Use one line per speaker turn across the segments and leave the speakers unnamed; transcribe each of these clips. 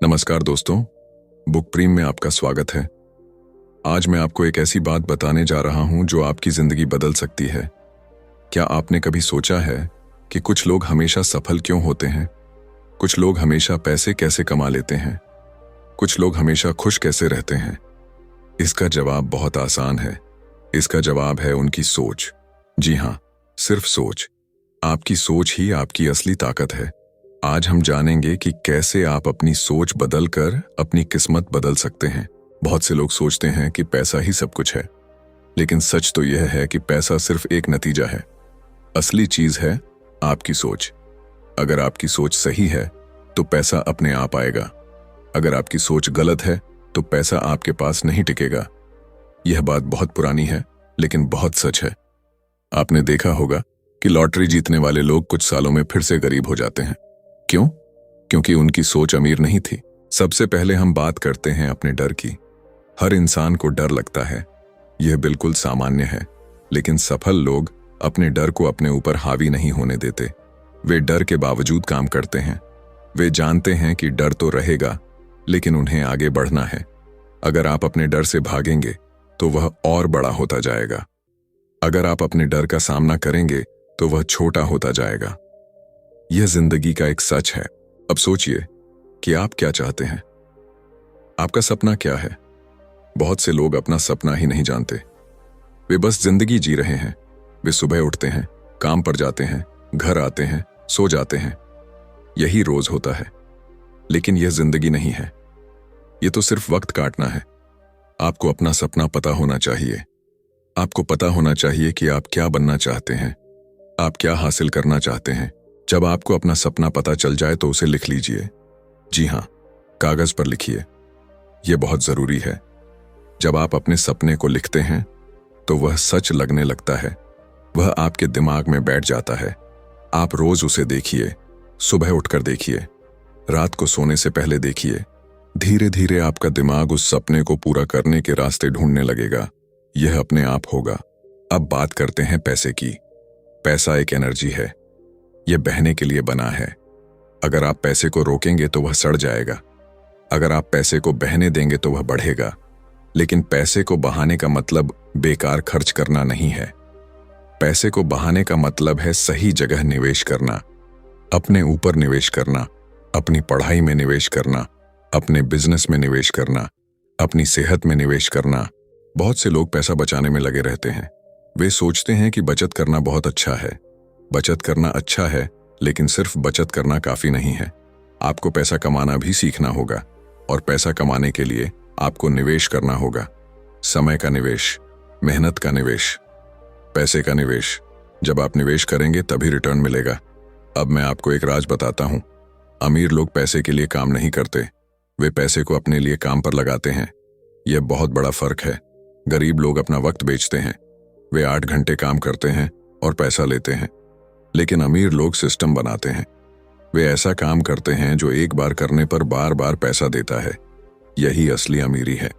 नमस्कार दोस्तों, बुक प्रेम में आपका स्वागत है। आज मैं आपको एक ऐसी बात बताने जा रहा हूं जो आपकी जिंदगी बदल सकती है। क्या आपने कभी सोचा है कि कुछ लोग हमेशा सफल क्यों होते हैं? कुछ लोग हमेशा पैसे कैसे कमा लेते हैं? कुछ लोग हमेशा खुश कैसे रहते हैं? इसका जवाब बहुत आसान है। इसका जवाब है उनकी सोच। जी हाँ, सिर्फ सोच। आपकी सोच ही आपकी असली ताकत है। आज हम जानेंगे कि कैसे आप अपनी सोच बदलकर अपनी किस्मत बदल सकते हैं। बहुत से लोग सोचते हैं कि पैसा ही सब कुछ है, लेकिन सच तो यह है कि पैसा सिर्फ एक नतीजा है। असली चीज है आपकी सोच। अगर आपकी सोच सही है तो पैसा अपने आप आएगा। अगर आपकी सोच गलत है तो पैसा आपके पास नहीं टिकेगा। यह बात बहुत पुरानी है, लेकिन बहुत सच है। आपने देखा होगा कि लॉटरी जीतने वाले लोग कुछ सालों में फिर से गरीब हो जाते हैं। क्यों? क्योंकि उनकी सोच अमीर नहीं थी। सबसे पहले हम बात करते हैं अपने डर की। हर इंसान को डर लगता है, यह बिल्कुल सामान्य है, लेकिन सफल लोग अपने डर को अपने ऊपर हावी नहीं होने देते। वे डर के बावजूद काम करते हैं। वे जानते हैं कि डर तो रहेगा, लेकिन उन्हें आगे बढ़ना है। अगर आप अपने डर से भागेंगे तो वह और बड़ा होता जाएगा। अगर आप अपने डर का सामना करेंगे तो वह छोटा होता जाएगा। यह जिंदगी का एक सच है। अब सोचिए कि आप क्या चाहते हैं। आपका सपना क्या है? बहुत से लोग अपना सपना ही नहीं जानते। वे बस जिंदगी जी रहे हैं। वे सुबह उठते हैं, काम पर जाते हैं, घर आते हैं, सो जाते हैं। यही रोज होता है, लेकिन यह जिंदगी नहीं है। यह तो सिर्फ वक्त काटना है। आपको अपना सपना पता होना चाहिए। आपको पता होना चाहिए कि आप क्या बनना चाहते हैं, आप क्या हासिल करना चाहते हैं। जब आपको अपना सपना पता चल जाए तो उसे लिख लीजिए। जी हाँ, कागज पर लिखिए। यह बहुत जरूरी है। जब आप अपने सपने को लिखते हैं तो वह सच लगने लगता है। वह आपके दिमाग में बैठ जाता है। आप रोज उसे देखिए, सुबह उठकर देखिए, रात को सोने से पहले देखिए। धीरे धीरे आपका दिमाग उस सपने को पूरा करने के रास्ते ढूंढने लगेगा। यह अपने आप होगा। अब बात करते हैं पैसे की। पैसा एक एनर्जी है। यह बहने के लिए बना है। अगर आप पैसे को रोकेंगे तो वह सड़ जाएगा। अगर आप पैसे को बहने देंगे तो वह बढ़ेगा। लेकिन पैसे को बहाने का मतलब बेकार खर्च करना नहीं है। पैसे को बहाने का मतलब है सही जगह निवेश करना, अपने ऊपर निवेश करना, अपनी पढ़ाई में निवेश करना, अपने बिजनेस में निवेश करना, अपनी सेहत में निवेश करना। बहुत से लोग पैसा बचाने में लगे रहते हैं। वे सोचते हैं कि बचत करना बहुत अच्छा है। बचत करना अच्छा है, लेकिन सिर्फ बचत करना काफी नहीं है। आपको पैसा कमाना भी सीखना होगा, और पैसा कमाने के लिए आपको निवेश करना होगा। समय का निवेश, मेहनत का निवेश, पैसे का निवेश। जब आप निवेश करेंगे तभी रिटर्न मिलेगा। अब मैं आपको एक राज बताता हूं। अमीर लोग पैसे के लिए काम नहीं करते, वे पैसे को अपने लिए काम पर लगाते हैं। यह बहुत बड़ा फर्क है। गरीब लोग अपना वक्त बेचते हैं। वे 8 घंटे काम करते हैं और पैसा लेते हैं। लेकिन अमीर लोग सिस्टम बनाते हैं। वे ऐसा काम करते हैं जो एक बार करने पर बार बार पैसा देता है। यही असली अमीरी है।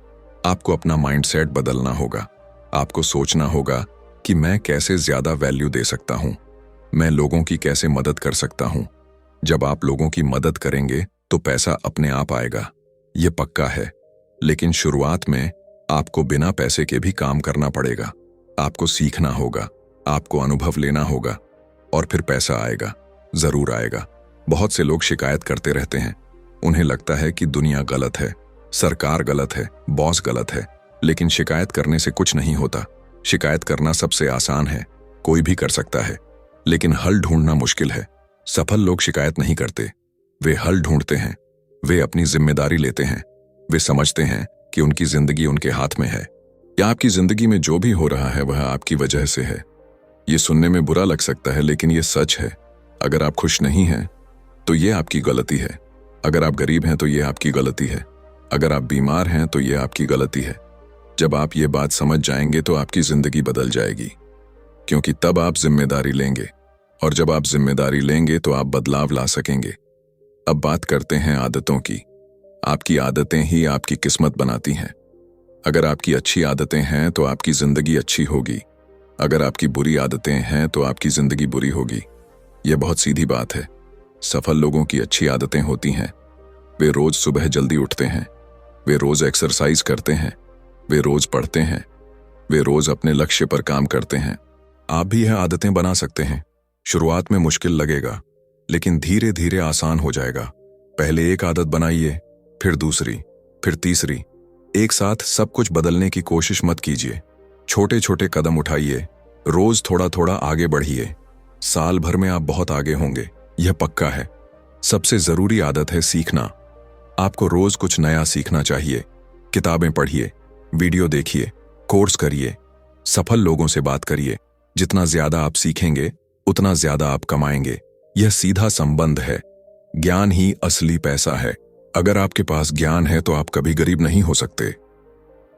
आपको अपना माइंडसेट बदलना होगा। आपको सोचना होगा कि मैं कैसे ज्यादा वैल्यू दे सकता हूं, मैं लोगों की कैसे मदद कर सकता हूं। जब आप लोगों की मदद करेंगे तो पैसा अपने आप आएगा। यह पक्का है। लेकिन शुरुआत में आपको बिना पैसे के भी काम करना पड़ेगा। आपको सीखना होगा, आपको अनुभव लेना होगा, और फिर पैसा आएगा, जरूर आएगा। बहुत से लोग शिकायत करते रहते हैं। उन्हें लगता है कि दुनिया गलत है, सरकार गलत है, बॉस गलत है। लेकिन शिकायत करने से कुछ नहीं होता। शिकायत करना सबसे आसान है, कोई भी कर सकता है, लेकिन हल ढूंढना मुश्किल है। सफल लोग शिकायत नहीं करते, वे हल ढूंढते हैं। वे अपनी जिम्मेदारी लेते हैं। वे समझते हैं कि उनकी जिंदगी उनके हाथ में है। या आपकी जिंदगी में जो भी हो रहा है वह आपकी वजह से है। ये सुनने में बुरा लग सकता है, लेकिन ये सच है। अगर आप खुश नहीं हैं तो ये आपकी गलती है। अगर आप गरीब हैं तो ये आपकी गलती है। अगर आप बीमार हैं तो ये आपकी गलती है। जब आप ये बात समझ जाएंगे तो आपकी जिंदगी बदल जाएगी, क्योंकि तब आप जिम्मेदारी लेंगे, और जब आप जिम्मेदारी लेंगे तो आप बदलाव ला सकेंगे। अब बात करते हैं आदतों की। आपकी आदतें ही आपकी किस्मत बनाती हैं। अगर आपकी अच्छी आदतें हैं तो आपकी जिंदगी अच्छी होगी। अगर आपकी बुरी आदतें हैं तो आपकी जिंदगी बुरी होगी। यह बहुत सीधी बात है। सफल लोगों की अच्छी आदतें होती हैं। वे रोज सुबह जल्दी उठते हैं, वे रोज एक्सरसाइज करते हैं, वे रोज पढ़ते हैं, वे रोज अपने लक्ष्य पर काम करते हैं। आप भी यह आदतें बना सकते हैं। शुरुआत में मुश्किल लगेगा, लेकिन धीरे धीरे आसान हो जाएगा। पहले एक आदत बनाइए, फिर दूसरी, फिर तीसरी। एक साथ सब कुछ बदलने की कोशिश मत कीजिए। छोटे छोटे कदम उठाइए, रोज थोड़ा थोड़ा आगे बढ़िए। साल भर में आप बहुत आगे होंगे, यह पक्का है। सबसे जरूरी आदत है सीखना। आपको रोज कुछ नया सीखना चाहिए। किताबें पढ़िए, वीडियो देखिए, कोर्स करिए, सफल लोगों से बात करिए। जितना ज्यादा आप सीखेंगे, उतना ज्यादा आप कमाएंगे। यह सीधा संबंध है। ज्ञान ही असली पैसा है। अगर आपके पास ज्ञान है तो आप कभी गरीब नहीं हो सकते।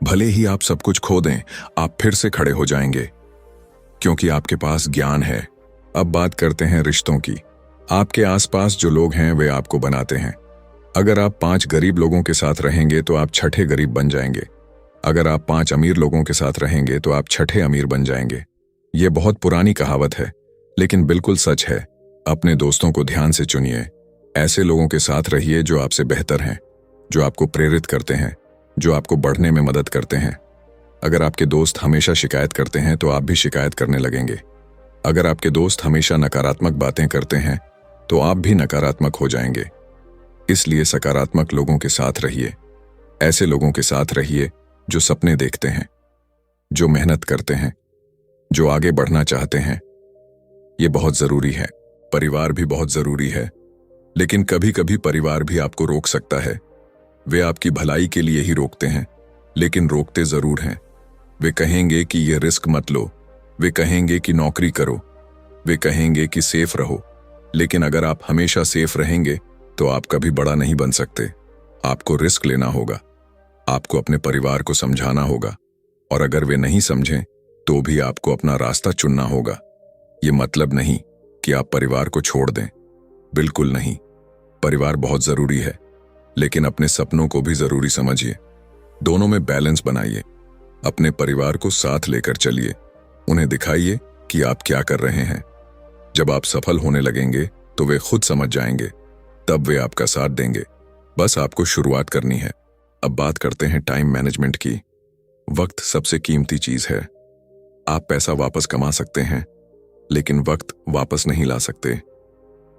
भले ही आप सब कुछ खो दें, आप फिर से खड़े हो जाएंगे, क्योंकि आपके पास ज्ञान है। अब बात करते हैं रिश्तों की। आपके आसपास जो लोग हैं वे आपको बनाते हैं। अगर आप 5 गरीब लोगों के साथ रहेंगे तो आप छठे गरीब बन जाएंगे। अगर आप 5 अमीर लोगों के साथ रहेंगे तो आप छठे अमीर बन जाएंगे। ये बहुत पुरानी कहावत है, लेकिन बिल्कुल सच है। अपने दोस्तों को ध्यान से चुनिए। ऐसे लोगों के साथ रहिए जो आपसे बेहतर हैं, जो आपको प्रेरित करते हैं, जो आपको बढ़ने में मदद करते हैं। अगर आपके दोस्त हमेशा शिकायत करते हैं तो आप भी शिकायत करने लगेंगे। अगर आपके दोस्त हमेशा नकारात्मक बातें करते हैं तो आप भी नकारात्मक हो जाएंगे। इसलिए सकारात्मक लोगों के साथ रहिए। ऐसे लोगों के साथ रहिए जो सपने देखते हैं, जो मेहनत करते हैं, जो आगे बढ़ना चाहते हैं। ये बहुत जरूरी है। परिवार भी बहुत जरूरी है, लेकिन कभी कभी परिवार भी आपको रोक सकता है। वे आपकी भलाई के लिए ही रोकते हैं, लेकिन रोकते जरूर हैं। वे कहेंगे कि ये रिस्क मत लो, वे कहेंगे कि नौकरी करो, वे कहेंगे कि सेफ रहो। लेकिन अगर आप हमेशा सेफ रहेंगे तो आप कभी बड़ा नहीं बन सकते। आपको रिस्क लेना होगा, आपको अपने परिवार को समझाना होगा, और अगर वे नहीं समझें तो भी आपको अपना रास्ता चुनना होगा। ये मतलब नहीं कि आप परिवार को छोड़ दें, बिल्कुल नहीं। परिवार बहुत जरूरी है, लेकिन अपने सपनों को भी जरूरी समझिए। दोनों में बैलेंस बनाइए। अपने परिवार को साथ लेकर चलिए, उन्हें दिखाइए कि आप क्या कर रहे हैं। जब आप सफल होने लगेंगे तो वे खुद समझ जाएंगे, तब वे आपका साथ देंगे। बस आपको शुरुआत करनी है। अब बात करते हैं टाइम मैनेजमेंट की। वक्त सबसे कीमती चीज है। आप पैसा वापस कमा सकते हैं, लेकिन वक्त वापस नहीं ला सकते।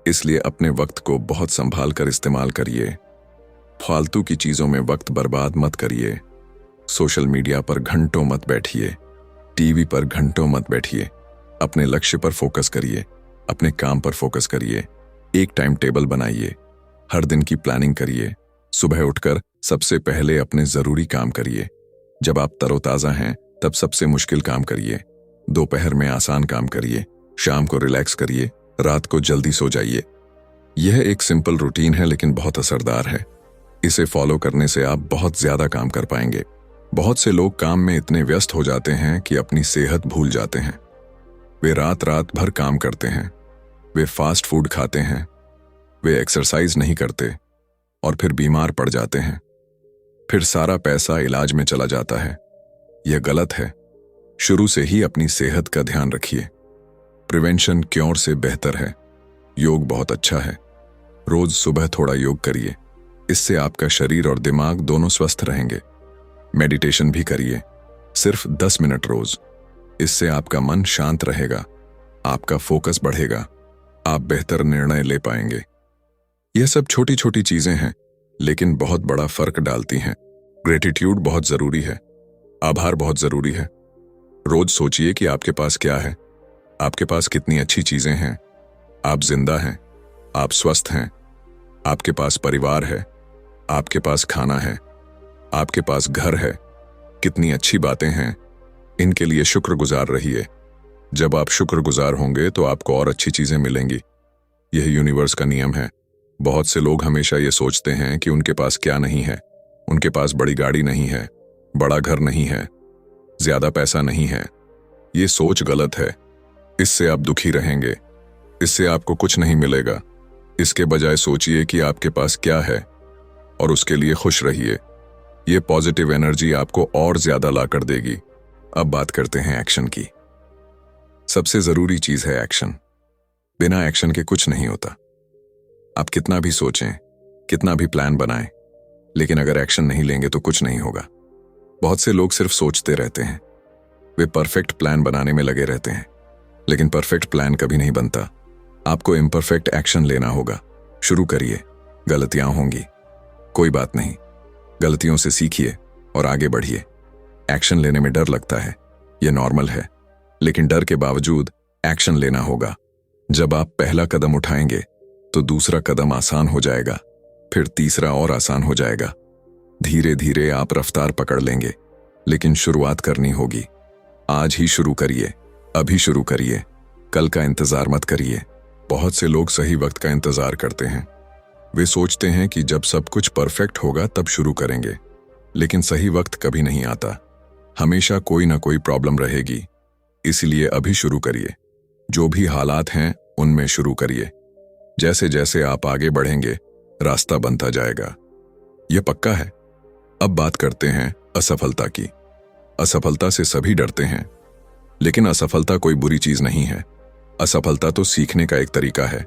इसलिए अपने वक्त को बहुत संभाल कर इस्तेमाल करिए। फालतू की चीजों में वक्त बर्बाद मत करिए। सोशल मीडिया पर घंटों मत बैठिए, टीवी पर घंटों मत बैठिए। अपने लक्ष्य पर फोकस करिए, अपने काम पर फोकस करिए। एक टाइम टेबल बनाइए, हर दिन की प्लानिंग करिए। सुबह उठकर सबसे पहले अपने जरूरी काम करिए। जब आप तरोताजा हैं तब सबसे मुश्किल काम करिए। दोपहर में आसान काम करिए, शाम को रिलैक्स करिए, रात को जल्दी सो जाइए। यह एक सिंपल रूटीन है, लेकिन बहुत असरदार है। इसे फॉलो करने से आप बहुत ज्यादा काम कर पाएंगे। बहुत से लोग काम में इतने व्यस्त हो जाते हैं कि अपनी सेहत भूल जाते हैं। वे रात रात भर काम करते हैं, वे फास्ट फूड खाते हैं, वे एक्सरसाइज नहीं करते और फिर बीमार पड़ जाते हैं। फिर सारा पैसा इलाज में चला जाता है। यह गलत है। शुरू से ही अपनी सेहत का ध्यान रखिए। प्रिवेंशन क्योर से बेहतर है। योग बहुत अच्छा है। रोज सुबह थोड़ा योग करिए, इससे आपका शरीर और दिमाग दोनों स्वस्थ रहेंगे। मेडिटेशन भी करिए, सिर्फ 10 मिनट रोज। इससे आपका मन शांत रहेगा, आपका फोकस बढ़ेगा, आप बेहतर निर्णय ले पाएंगे। यह सब छोटी छोटी चीजें हैं, लेकिन बहुत बड़ा फर्क डालती हैं। ग्रेटिट्यूड बहुत जरूरी है, आभार बहुत जरूरी है। रोज सोचिए कि आपके पास क्या है, आपके पास कितनी अच्छी चीजें हैं। आप जिंदा हैं, आप स्वस्थ हैं, आपके पास परिवार है, आपके पास खाना है, आपके पास घर है। कितनी अच्छी बातें हैं, इनके लिए शुक्रगुजार रहिए। जब आप शुक्रगुजार होंगे तो आपको और अच्छी चीजें मिलेंगी। यह यूनिवर्स का नियम है। बहुत से लोग हमेशा ये सोचते हैं कि उनके पास क्या नहीं है। उनके पास बड़ी गाड़ी नहीं है, बड़ा घर नहीं है, ज्यादा पैसा नहीं है। ये सोच गलत है। इससे आप दुखी रहेंगे, इससे आपको कुछ नहीं मिलेगा। इसके बजाय सोचिए कि आपके पास क्या है और उसके लिए खुश रहिए। ये पॉजिटिव एनर्जी आपको और ज्यादा ला कर देगी। अब बात करते हैं एक्शन की। सबसे जरूरी चीज है एक्शन। बिना एक्शन के कुछ नहीं होता। आप कितना भी सोचें, कितना भी प्लान बनाएं, लेकिन अगर एक्शन नहीं लेंगे तो कुछ नहीं होगा। बहुत से लोग सिर्फ सोचते रहते हैं, वे परफेक्ट प्लान बनाने में लगे रहते हैं, लेकिन परफेक्ट प्लान कभी नहीं बनता। आपको इम्परफेक्ट एक्शन लेना होगा। शुरू करिए। गलतियां होंगी, कोई बात नहीं, गलतियों से सीखिए और आगे बढ़िए। एक्शन लेने में डर लगता है, यह नॉर्मल है, लेकिन डर के बावजूद एक्शन लेना होगा। जब आप पहला कदम उठाएंगे तो दूसरा कदम आसान हो जाएगा, फिर तीसरा और आसान हो जाएगा। धीरे धीरे आप रफ्तार पकड़ लेंगे, लेकिन शुरुआत करनी होगी। आज ही शुरू करिए, अभी शुरू करिए, कल का इंतजार मत करिए। बहुत से लोग सही वक्त का इंतजार करते हैं। वे सोचते हैं कि जब सब कुछ परफेक्ट होगा तब शुरू करेंगे, लेकिन सही वक्त कभी नहीं आता। हमेशा कोई ना कोई प्रॉब्लम रहेगी, इसलिए अभी शुरू करिए। जो भी हालात हैं उनमें शुरू करिए। जैसे जैसे आप आगे बढ़ेंगे रास्ता बनता जाएगा, यह पक्का है। अब बात करते हैं असफलता की। असफलता से सभी डरते हैं, लेकिन असफलता कोई बुरी चीज नहीं है। असफलता तो सीखने का एक तरीका है।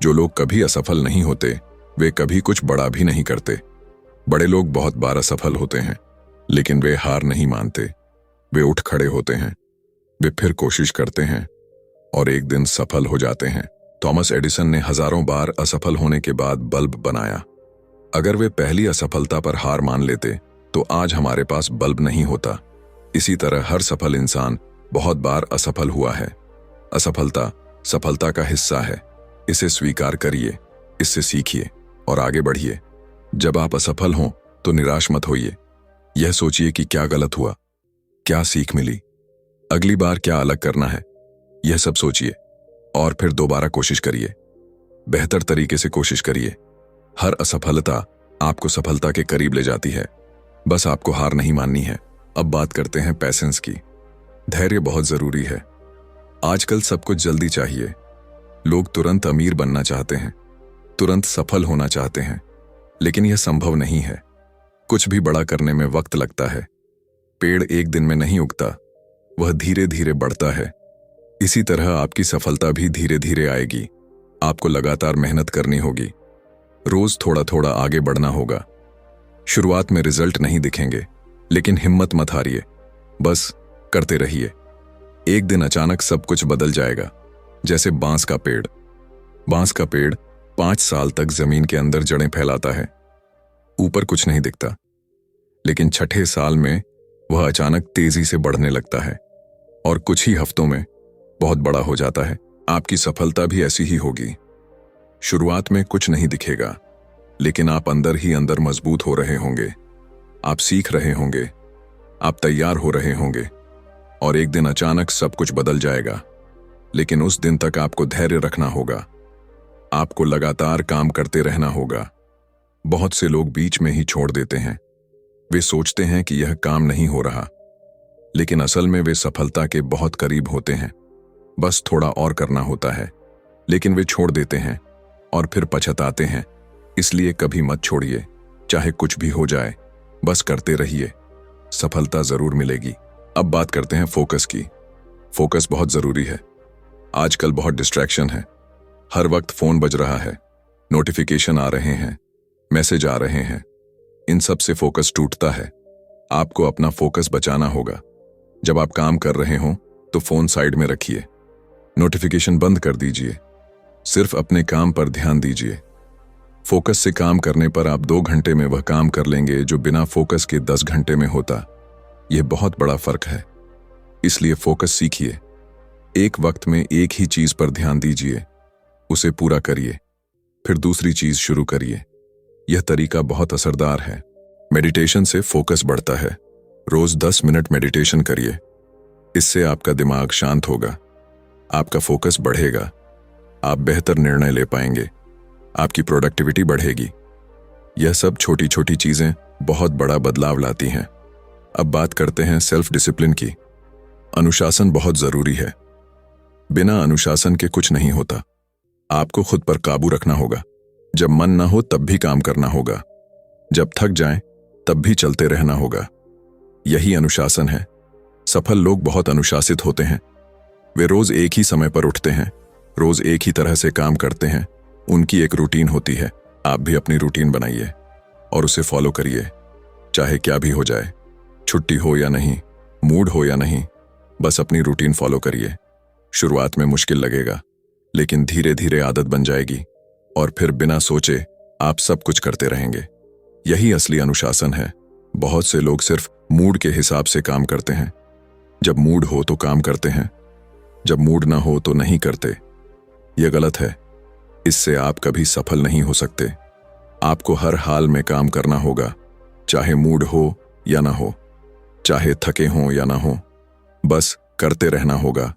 जो लोग कभी असफल नहीं होते वे कभी कुछ बड़ा भी नहीं करते। बड़े लोग बहुत बार असफल होते हैं, लेकिन वे हार नहीं मानते। वे उठ खड़े होते हैं, वे फिर कोशिश करते हैं और एक दिन सफल हो जाते हैं। थॉमस एडिसन ने हजारों बार असफल होने के बाद बल्ब बनाया। अगर वे पहली असफलता पर हार मान लेते तो आज हमारे पास बल्ब नहीं होता। इसी तरह हर सफल इंसान बहुत बार असफल हुआ है। असफलता सफलता का हिस्सा है। इसे स्वीकार करिए, इससे सीखिए और आगे बढ़िए। जब आप असफल हों तो निराश मत होइए। यह सोचिए कि क्या गलत हुआ, क्या सीख मिली, अगली बार क्या अलग करना है। यह सब सोचिए और फिर दोबारा कोशिश करिए। बेहतर तरीके से कोशिश करिए। हर असफलता आपको सफलता के करीब ले जाती है, बस आपको हार नहीं माननी है। अब बात करते हैं पैशंस की। धैर्य बहुत जरूरी है। आजकल सब कुछ जल्दी चाहिए। लोग तुरंत अमीर बनना चाहते हैं, तुरंत सफल होना चाहते हैं, लेकिन यह संभव नहीं है। कुछ भी बड़ा करने में वक्त लगता है। पेड़ एक दिन में नहीं उगता, वह धीरे धीरे बढ़ता है। इसी तरह आपकी सफलता भी धीरे धीरे आएगी। आपको लगातार मेहनत करनी होगी, रोज थोड़ा थोड़ा आगे बढ़ना होगा। शुरुआत में रिजल्ट नहीं दिखेंगे, लेकिन हिम्मत मत हारिए, बस करते रहिए। एक दिन अचानक सब कुछ बदल जाएगा। जैसे बांस का पेड़। बांस का पेड़ 5 साल तक जमीन के अंदर जड़ें फैलाता है, ऊपर कुछ नहीं दिखता, लेकिन छठे साल में वह अचानक तेजी से बढ़ने लगता है और कुछ ही हफ्तों में बहुत बड़ा हो जाता है। आपकी सफलता भी ऐसी ही होगी। शुरुआत में कुछ नहीं दिखेगा, लेकिन आप अंदर ही अंदर मजबूत हो रहे होंगे। आप सीख रहे होंगे, आप तैयार हो रहे होंगे, और एक दिन अचानक सब कुछ बदल जाएगा। लेकिन उस दिन तक आपको धैर्य रखना होगा। आपको लगातार काम करते रहना होगा। बहुत से लोग बीच में ही छोड़ देते हैं। वे सोचते हैं कि यह काम नहीं हो रहा, लेकिन असल में वे सफलता के बहुत करीब होते हैं। बस थोड़ा और करना होता है, लेकिन वे छोड़ देते हैं और फिर पछताते हैं। इसलिए कभी मत छोड़िए, चाहे कुछ भी हो जाए, बस करते रहिए। सफलता जरूर मिलेगी। अब बात करते हैं फोकस की। फोकस बहुत जरूरी है। आजकल बहुत डिस्ट्रैक्शन है। हर वक्त फोन बज रहा है, नोटिफिकेशन आ रहे हैं, मैसेज आ रहे हैं। इन सब से फोकस टूटता है। आपको अपना फोकस बचाना होगा। जब आप काम कर रहे हों तो फोन साइड में रखिए, नोटिफिकेशन बंद कर दीजिए, सिर्फ अपने काम पर ध्यान दीजिए। फोकस से काम करने पर आप 2 घंटे में वह काम कर लेंगे जो बिना फोकस के 10 घंटे में होता। यह बहुत बड़ा फर्क है। इसलिए फोकस सीखिए। एक वक्त में एक ही चीज पर ध्यान दीजिए, उसे पूरा करिए, फिर दूसरी चीज शुरू करिए। यह तरीका बहुत असरदार है। मेडिटेशन से फोकस बढ़ता है। रोज 10 मिनट मेडिटेशन करिए। इससे आपका दिमाग शांत होगा, आपका फोकस बढ़ेगा, आप बेहतर निर्णय ले पाएंगे, आपकी प्रोडक्टिविटी बढ़ेगी। यह सब छोटी छोटी चीजें बहुत बड़ा बदलाव लाती हैं। अब बात करते हैं सेल्फ डिसिप्लिन की। अनुशासन बहुत जरूरी है। बिना अनुशासन के कुछ नहीं होता। आपको खुद पर काबू रखना होगा। जब मन ना हो तब भी काम करना होगा, जब थक जाएं तब भी चलते रहना होगा। यही अनुशासन है। सफल लोग बहुत अनुशासित होते हैं। वे रोज एक ही समय पर उठते हैं, रोज एक ही तरह से काम करते हैं। उनकी एक रूटीन होती है। आप भी अपनी रूटीन बनाइए और उसे फॉलो करिए, चाहे क्या भी हो जाए, छुट्टी हो या नहीं, मूड हो या नहीं, बस अपनी रूटीन फॉलो करिए। शुरुआत में मुश्किल लगेगा, लेकिन धीरे धीरे आदत बन जाएगी और फिर बिना सोचे आप सब कुछ करते रहेंगे। यही असली अनुशासन है। बहुत से लोग सिर्फ मूड के हिसाब से काम करते हैं। जब मूड हो तो काम करते हैं, जब मूड ना हो तो नहीं करते। यह गलत है। इससे आप कभी सफल नहीं हो सकते। आपको हर हाल में काम करना होगा, चाहे मूड हो या ना हो, चाहे थके हों या ना हो, बस करते रहना होगा।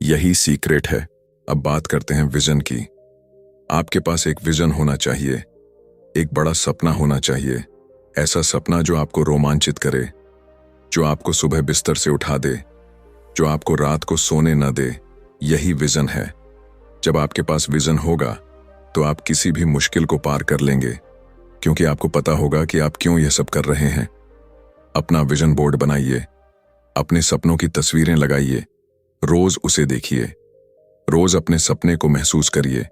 यही सीक्रेट है। अब बात करते हैं विजन की। आपके पास एक विजन होना चाहिए, एक बड़ा सपना होना चाहिए। ऐसा सपना जो आपको रोमांचित करे, जो आपको सुबह बिस्तर से उठा दे, जो आपको रात को सोने न दे। यही विजन है। जब आपके पास विजन होगा तो आप किसी भी मुश्किल को पार कर लेंगे, क्योंकि आपको पता होगा कि आप क्यों यह सब कर रहे हैं। अपना विजन बोर्ड बनाइए, अपने सपनों की तस्वीरें लगाइए, रोज उसे देखिए, रोज अपने सपने को महसूस करिए।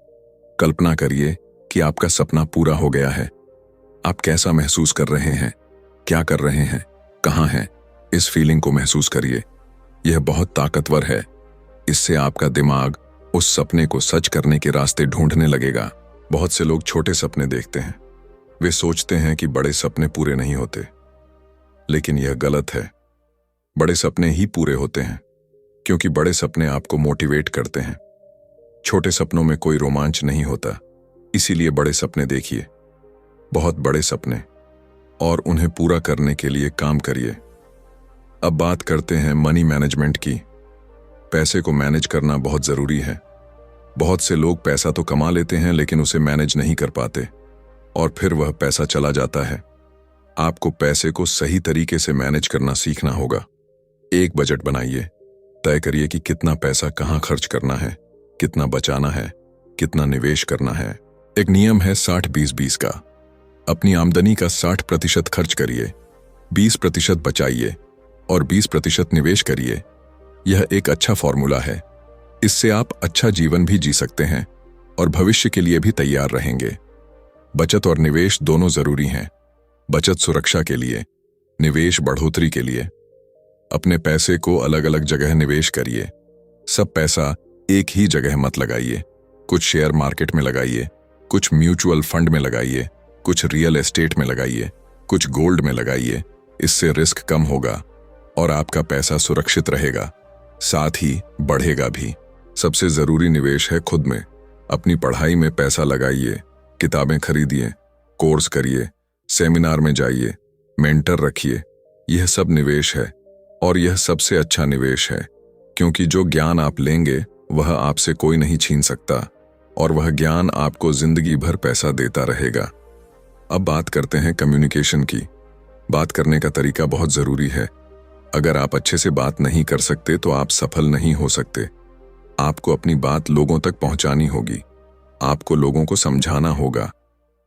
कल्पना करिए कि आपका सपना पूरा हो गया है। आप कैसा महसूस कर रहे हैं, क्या कर रहे हैं, कहाँ हैं, इस फीलिंग को महसूस करिए। यह बहुत ताकतवर है। इससे आपका दिमाग उस सपने को सच करने के रास्ते ढूंढने लगेगा। बहुत से लोग छोटे सपने देखते हैं। वे सोचते हैं कि बड़े सपने पूरे नहीं होते, लेकिन यह गलत है। बड़े सपने ही पूरे होते हैं, क्योंकि बड़े सपने आपको मोटिवेट करते हैं। छोटे सपनों में कोई रोमांच नहीं होता। इसीलिए बड़े सपने देखिए, बहुत बड़े सपने, और उन्हें पूरा करने के लिए काम करिए। अब बात करते हैं मनी मैनेजमेंट की। पैसे को मैनेज करना बहुत जरूरी है। बहुत से लोग पैसा तो कमा लेते हैं, लेकिन उसे मैनेज नहीं कर पाते और फिर वह पैसा चला जाता है। आपको पैसे को सही तरीके से मैनेज करना सीखना होगा। एक बजट बनाइए, तय करिए कि कितना पैसा कहाँ खर्च करना है, कितना बचाना है, कितना निवेश करना है। एक नियम है 60-20-20 का। अपनी आमदनी का 60% खर्च करिए, 20% बचाइए और 20% निवेश करिए। यह एक अच्छा फॉर्मूला है। इससे आप अच्छा जीवन भी जी सकते हैं और भविष्य के लिए भी तैयार रहेंगे। बचत और निवेश दोनों जरूरी हैं। बचत सुरक्षा के लिए, निवेश बढ़ोतरी के लिए। अपने पैसे को अलग अलग जगह निवेश करिए। सब पैसा एक ही जगह मत लगाइए। कुछ शेयर मार्केट में लगाइए, कुछ म्यूचुअल फंड में लगाइए, कुछ रियल एस्टेट में लगाइए, कुछ गोल्ड में लगाइए। इससे रिस्क कम होगा और आपका पैसा सुरक्षित रहेगा, साथ ही बढ़ेगा भी। सबसे जरूरी निवेश है खुद में। अपनी पढ़ाई में पैसा लगाइए, किताबें खरीदिए, कोर्स करिए, सेमिनार में जाइए, मेंटर रखिए। यह सब निवेश है और यह सबसे अच्छा निवेश है, क्योंकि जो ज्ञान आप लेंगे वह आपसे कोई नहीं छीन सकता और वह ज्ञान आपको जिंदगी भर पैसा देता रहेगा। अब बात करते हैं कम्युनिकेशन की। बात करने का तरीका बहुत जरूरी है। अगर आप अच्छे से बात नहीं कर सकते तो आप सफल नहीं हो सकते। आपको अपनी बात लोगों तक पहुंचानी होगी, आपको लोगों को समझाना होगा,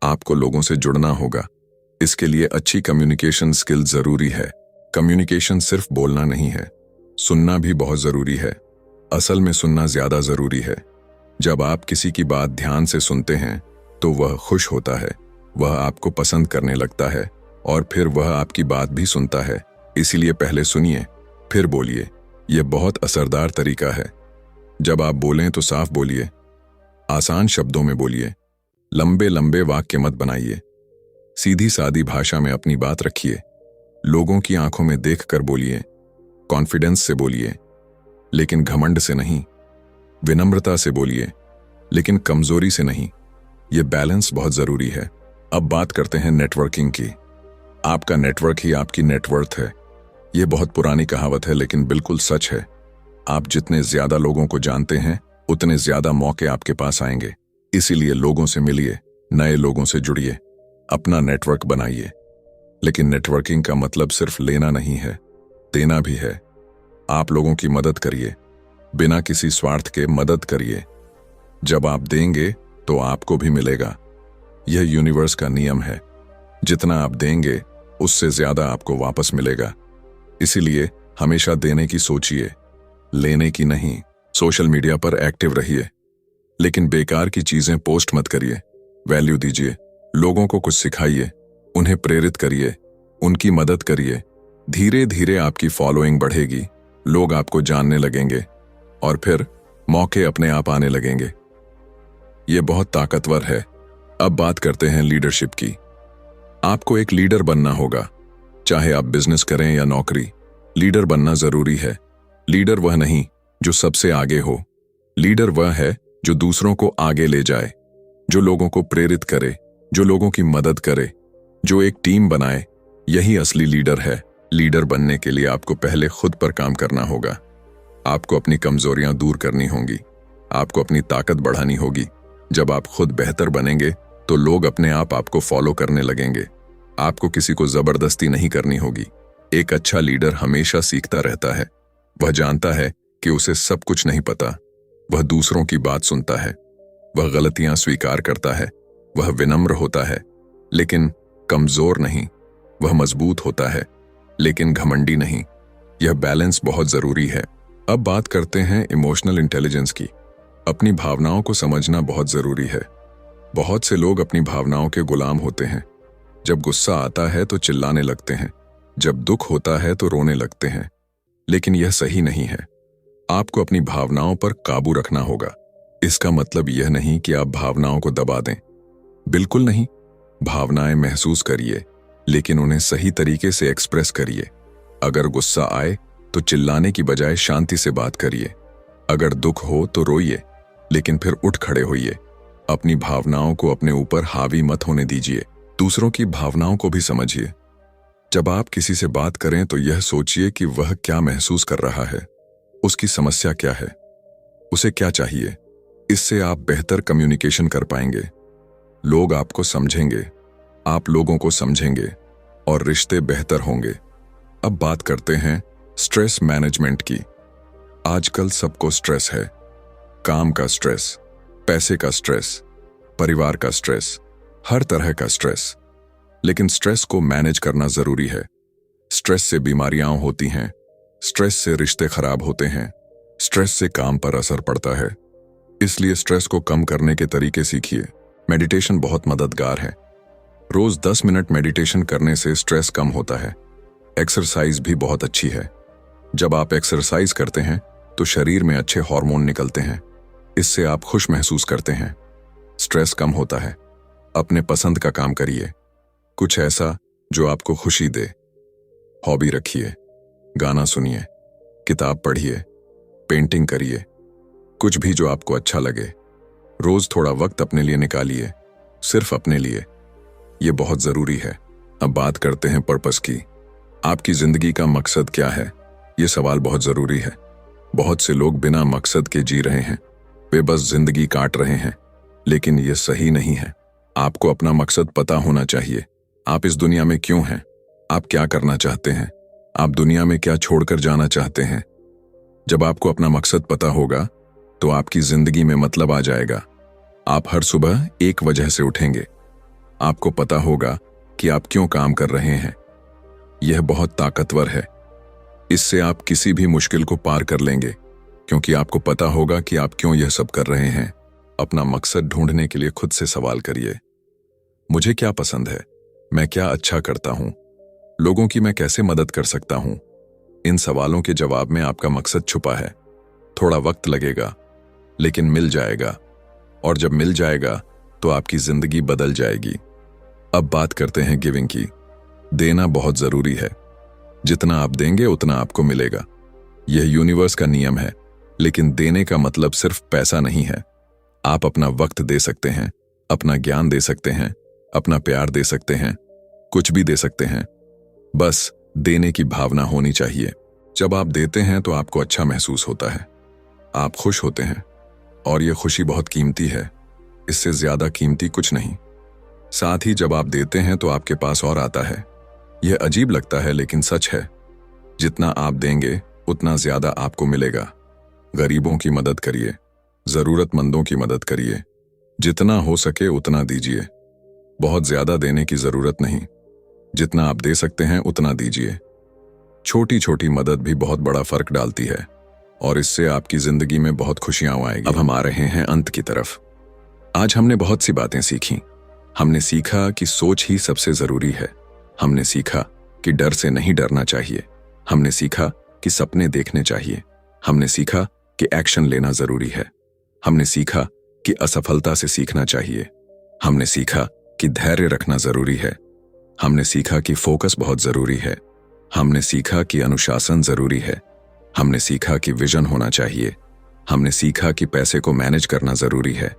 आपको लोगों से जुड़ना होगा। इसके लिए अच्छी कम्युनिकेशन स्किल जरूरी है। कम्युनिकेशन सिर्फ बोलना नहीं है, सुनना भी बहुत जरूरी है। असल में सुनना ज्यादा जरूरी है। जब आप किसी की बात ध्यान से सुनते हैं तो वह खुश होता है, वह आपको पसंद करने लगता है और फिर वह आपकी बात भी सुनता है। इसीलिए पहले सुनिए, फिर बोलिए। यह बहुत असरदार तरीका है। जब आप बोलें तो साफ बोलिए, आसान शब्दों में बोलिए, लंबे लंबे वाक्य मत बनाइए। सीधी सादी भाषा में अपनी बात रखिए। लोगों की आंखों में देखकर बोलिए, कॉन्फिडेंस से बोलिए, लेकिन घमंड से नहीं। विनम्रता से बोलिए, लेकिन कमजोरी से नहीं। यह बैलेंस बहुत जरूरी है। अब बात करते हैं नेटवर्किंग की। आपका नेटवर्क ही आपकी नेटवर्थ है। यह बहुत पुरानी कहावत है, लेकिन बिल्कुल सच है। आप जितने ज्यादा लोगों को जानते हैं, उतने ज्यादा मौके आपके पास आएंगे। इसीलिए लोगों से मिलिए, नए लोगों से जुड़िए, अपना नेटवर्क बनाइए। लेकिन नेटवर्किंग का मतलब सिर्फ लेना नहीं है, देना भी है। आप लोगों की मदद करिए, बिना किसी स्वार्थ के मदद करिए। जब आप देंगे तो आपको भी मिलेगा। यह यूनिवर्स का नियम है। जितना आप देंगे उससे ज्यादा आपको वापस मिलेगा। इसीलिए हमेशा देने की सोचिए, लेने की नहीं। सोशल मीडिया पर एक्टिव रहिए, लेकिन बेकार की चीजें पोस्ट मत करिए। वैल्यू दीजिए। सोशल मीडिया पर एक्टिव रहिए, लेकिन बेकार की चीजें पोस्ट मत करिए। सोशल मीडिया पर एक्टिव रहिए, लेकिन बेकार की चीजें पोस्ट मत करिए। वैल्यू दीजिए। सोशल मीडिया पर एक्टिव रहिए, लेकिन बेकार की चीजें पोस्ट मत करिए। वैल्यू दीजिए। लोगों को कुछ सिखाइए, उन्हें प्रेरित करिए, उनकी मदद करिए। धीरे धीरे आपकी फॉलोइंग बढ़ेगी, लोग आपको जानने लगेंगे और फिर मौके अपने आप आने लगेंगे। ये बहुत ताकतवर है। अब बात करते हैं लीडरशिप की। आपको एक लीडर बनना होगा, चाहे आप बिजनेस करें या नौकरी। लीडर बनना जरूरी है। लीडर वह नहीं जो सबसे आगे हो, लीडर वह है जो दूसरों को आगे ले जाए, जो लोगों को प्रेरित करे, जो लोगों की मदद करे, जो एक टीम बनाए। यही असली लीडर है। लीडर बनने के लिए आपको पहले खुद पर काम करना होगा। आपको अपनी कमजोरियां दूर करनी होंगी, आपको अपनी ताकत बढ़ानी होगी। जब आप खुद बेहतर बनेंगे तो लोग अपने आप आपको फॉलो करने लगेंगे। आपको किसी को जबरदस्ती नहीं करनी होगी। एक अच्छा लीडर हमेशा सीखता रहता है। वह जानता है कि उसे सब कुछ नहीं पता। वह दूसरों की बात सुनता है, वह गलतियां स्वीकार करता है, वह विनम्र होता है लेकिन कमजोर नहीं। वह मजबूत होता है लेकिन घमंडी नहीं। यह बैलेंस बहुत जरूरी है। अब बात करते हैं इमोशनल इंटेलिजेंस की। अपनी भावनाओं को समझना बहुत जरूरी है। बहुत से लोग अपनी भावनाओं के गुलाम होते हैं। जब गुस्सा आता है तो चिल्लाने लगते हैं, जब दुख होता है तो रोने लगते हैं। लेकिन यह सही नहीं है। आपको अपनी भावनाओं पर काबू रखना होगा। इसका मतलब यह नहीं कि आप भावनाओं को दबा दें, बिल्कुल नहीं। भावनाएं महसूस करिए लेकिन उन्हें सही तरीके से एक्सप्रेस करिए। अगर गुस्सा आए तो चिल्लाने की बजाय शांति से बात करिए। अगर दुख हो तो रोइए लेकिन फिर उठ खड़े होइए। अपनी भावनाओं को अपने ऊपर हावी मत होने दीजिए। दूसरों की भावनाओं को भी समझिए। जब आप किसी से बात करें तो यह सोचिए कि वह क्या महसूस कर रहा है, उसकी समस्या क्या है, उसे क्या चाहिए। इससे आप बेहतर कम्युनिकेशन कर पाएंगे। लोग आपको समझेंगे, आप लोगों को समझेंगे और रिश्ते बेहतर होंगे। अब बात करते हैं स्ट्रेस मैनेजमेंट की। आजकल सबको स्ट्रेस है। काम का स्ट्रेस, पैसे का स्ट्रेस, परिवार का स्ट्रेस, हर तरह का स्ट्रेस। लेकिन स्ट्रेस को मैनेज करना जरूरी है। स्ट्रेस से बीमारियां होती हैं, स्ट्रेस से रिश्ते खराब होते हैं, स्ट्रेस से काम पर असर पड़ता है। इसलिए स्ट्रेस को कम करने के तरीके सीखिए। मेडिटेशन बहुत मददगार है। रोज 10 मिनट मेडिटेशन करने से स्ट्रेस कम होता है। एक्सरसाइज भी बहुत अच्छी है। जब आप एक्सरसाइज करते हैं तो शरीर में अच्छे हार्मोन निकलते हैं। इससे आप खुश महसूस करते हैं, स्ट्रेस कम होता है। अपने पसंद का काम करिए, कुछ ऐसा जो आपको खुशी दे। हॉबी रखिए, गाना सुनिए, किताब पढ़िए, पेंटिंग करिए, कुछ भी जो आपको अच्छा लगे। रोज थोड़ा वक्त अपने लिए निकालिए, सिर्फ अपने लिए। यह बहुत जरूरी है। अब बात करते हैं पर्पस की। आपकी जिंदगी का मकसद क्या है? यह सवाल बहुत जरूरी है। बहुत से लोग बिना मकसद के जी रहे हैं, वे बस जिंदगी काट रहे हैं। लेकिन यह सही नहीं है। आपको अपना मकसद पता होना चाहिए। आप इस दुनिया में क्यों हैं? आप क्या करना चाहते हैं? आप दुनिया में क्या छोड़कर जाना चाहते हैं? जब आपको अपना मकसद पता होगा तो आपकी जिंदगी में मतलब आ जाएगा। आप हर सुबह एक वजह से उठेंगे। आपको पता होगा कि आप क्यों काम कर रहे हैं। यह बहुत ताकतवर है। इससे आप किसी भी मुश्किल को पार कर लेंगे, क्योंकि आपको पता होगा कि आप क्यों यह सब कर रहे हैं। अपना मकसद ढूंढने के लिए खुद से सवाल करिए। मुझे क्या पसंद है? मैं क्या अच्छा करता हूं? लोगों की मैं कैसे मदद कर सकता हूं? इन सवालों के जवाब में आपका मकसद छुपा है। थोड़ा वक्त लगेगा, लेकिन मिल जाएगा। और जब मिल जाएगा तो आपकी जिंदगी बदल जाएगी। अब बात करते हैं गिविंग की। देना बहुत जरूरी है। जितना आप देंगे उतना आपको मिलेगा। यह यूनिवर्स का नियम है। लेकिन देने का मतलब सिर्फ पैसा नहीं है। आप अपना वक्त दे सकते हैं, अपना ज्ञान दे सकते हैं, अपना प्यार दे सकते हैं, कुछ भी दे सकते हैं। बस देने की भावना होनी चाहिए। जब आप देते हैं तो आपको अच्छा महसूस होता है, आप खुश होते हैं, और यह खुशी बहुत कीमती है। इससे ज्यादा कीमती कुछ नहीं। साथ ही जब आप देते हैं तो आपके पास और आता है। यह अजीब लगता है लेकिन सच है। जितना आप देंगे उतना ज्यादा आपको मिलेगा। गरीबों की मदद करिए, जरूरतमंदों की मदद करिए। जितना हो सके उतना दीजिए। बहुत ज्यादा देने की जरूरत नहीं। जितना आप दे सकते हैं उतना दीजिए। छोटी छोटी मदद भी बहुत बड़ा फर्क डालती है, और इससे आपकी जिंदगी में बहुत खुशियां आएगी। अब हम आ रहे हैं अंत की तरफ। आज हमने बहुत सी बातें सीखी। हमने सीखा कि सोच ही सबसे जरूरी है। हमने सीखा कि डर से नहीं डरना चाहिए। हमने सीखा कि सपने देखने चाहिए। हमने सीखा कि एक्शन लेना जरूरी है। हमने सीखा कि असफलता से सीखना चाहिए। हमने सीखा कि धैर्य रखना जरूरी है। हमने सीखा कि फोकस बहुत जरूरी है। हमने सीखा कि अनुशासन जरूरी है। हमने सीखा कि विजन होना चाहिए। हमने सीखा कि पैसे को मैनेज करना जरूरी है।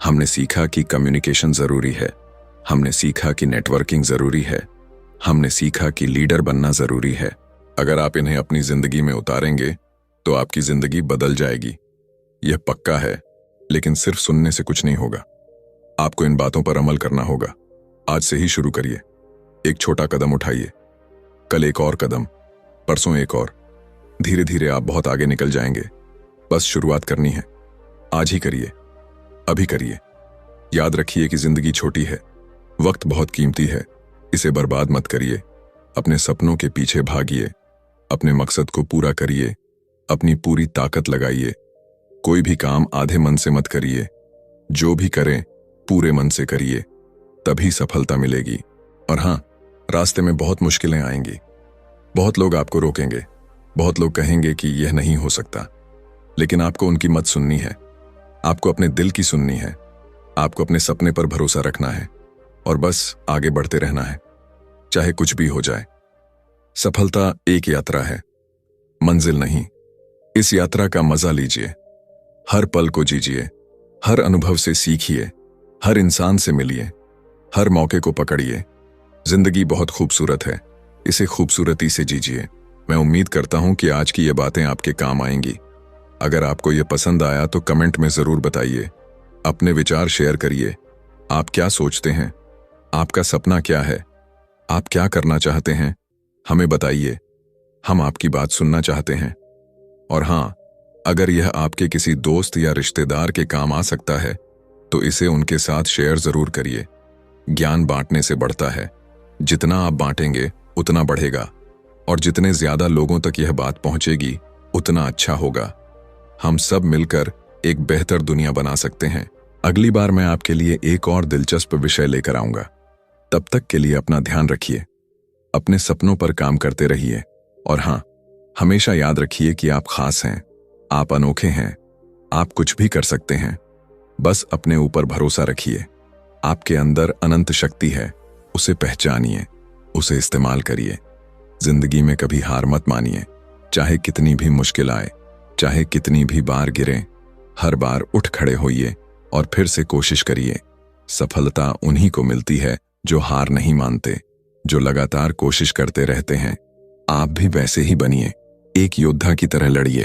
हमने सीखा कि कम्युनिकेशन जरूरी है। हमने सीखा कि नेटवर्किंग जरूरी है। हमने सीखा कि लीडर बनना जरूरी है। अगर आप इन्हें अपनी जिंदगी में उतारेंगे तो आपकी जिंदगी बदल जाएगी, यह पक्का है। लेकिन सिर्फ सुनने से कुछ नहीं होगा, आपको इन बातों पर अमल करना होगा। आज से ही शुरू करिए। एक छोटा कदम उठाइए, कल एक और कदम, परसों एक और। धीरे धीरे आप बहुत आगे निकल जाएंगे। बस शुरुआत करनी है, आज ही करिए, अभी करिए। याद रखिए कि जिंदगी छोटी है, वक्त बहुत कीमती है, इसे बर्बाद मत करिए। अपने सपनों के पीछे भागिए, अपने मकसद को पूरा करिए, अपनी पूरी ताकत लगाइए। कोई भी काम आधे मन से मत करिए, जो भी करें पूरे मन से करिए, तभी सफलता मिलेगी। और हाँ, रास्ते में बहुत मुश्किलें आएंगी, बहुत लोग आपको रोकेंगे, बहुत लोग कहेंगे कि यह नहीं हो सकता, लेकिन आपको उनकी मत सुननी है। आपको अपने दिल की सुननी है। आपको अपने सपने पर भरोसा रखना है और बस आगे बढ़ते रहना है, चाहे कुछ भी हो जाए। सफलता एक यात्रा है, मंजिल नहीं। इस यात्रा का मजा लीजिए, हर पल को जीजिए, हर अनुभव से सीखिए, हर इंसान से मिलिए, हर मौके को पकड़िए। जिंदगी बहुत खूबसूरत है, इसे खूबसूरती से जीजिए। मैं उम्मीद करता हूं कि आज की ये बातें आपके काम आएंगी। अगर आपको ये पसंद आया तो कमेंट में जरूर बताइए, अपने विचार शेयर करिए। आप क्या सोचते हैं? आपका सपना क्या है? आप क्या करना चाहते हैं? हमें बताइए, हम आपकी बात सुनना चाहते हैं। और हाँ, अगर यह आपके किसी दोस्त या रिश्तेदार के काम आ सकता है तो इसे उनके साथ शेयर जरूर करिए। ज्ञान बांटने से बढ़ता है, जितना आप बांटेंगे उतना बढ़ेगा, और जितने ज्यादा लोगों तक यह बात पहुंचेगी उतना अच्छा होगा। हम सब मिलकर एक बेहतर दुनिया बना सकते हैं। अगली बार मैं आपके लिए एक और दिलचस्प विषय लेकर आऊंगा। तब तक के लिए अपना ध्यान रखिए, अपने सपनों पर काम करते रहिए, और हाँ, हमेशा याद रखिए कि आप खास हैं, आप अनोखे हैं, आप कुछ भी कर सकते हैं। बस अपने ऊपर भरोसा रखिए। आपके अंदर अनंत शक्ति है, उसे पहचानिए, उसे इस्तेमाल करिए। जिंदगी में कभी हार मत मानिए, चाहे कितनी भी मुश्किल आए, चाहे कितनी भी बार गिरें, हर बार उठ खड़े होइए और फिर से कोशिश करिए। सफलता उन्हीं को मिलती है जो हार नहीं मानते, जो लगातार कोशिश करते रहते हैं। आप भी वैसे ही बनिए, एक योद्धा की तरह लड़िए,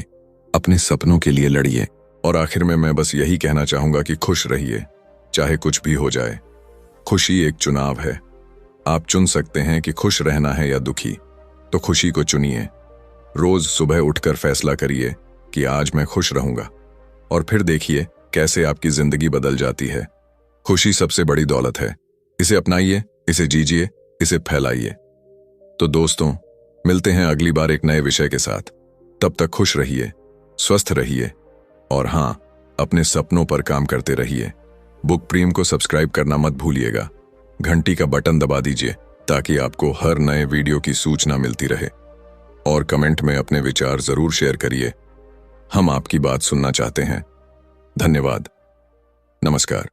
अपने सपनों के लिए लड़िए। और आखिर में मैं बस यही कहना चाहूंगा कि खुश रहिए, चाहे कुछ भी हो जाए। खुशी एक चुनाव है, आप चुन सकते हैं कि खुश रहना है या दुखी, तो खुशी को चुनिए। रोज सुबह उठकर फैसला करिए कि आज मैं खुश रहूंगा, और फिर देखिए कैसे आपकी जिंदगी बदल जाती है। खुशी सबसे बड़ी दौलत है, इसे अपनाइए, इसे जीजिए, इसे फैलाइए। तो दोस्तों, मिलते हैं अगली बार एक नए विषय के साथ। तब तक खुश रहिए, स्वस्थ रहिए, और हाँ, अपने सपनों पर काम करते रहिए। बुक प्रेम को सब्सक्राइब करना मत भूलिएगा, घंटी का बटन दबा दीजिए ताकि आपको हर नए वीडियो की सूचना मिलती रहे। और कमेंट में अपने विचार जरूर शेयर करिए, हम आपकी बात सुनना चाहते हैं। धन्यवाद, नमस्कार।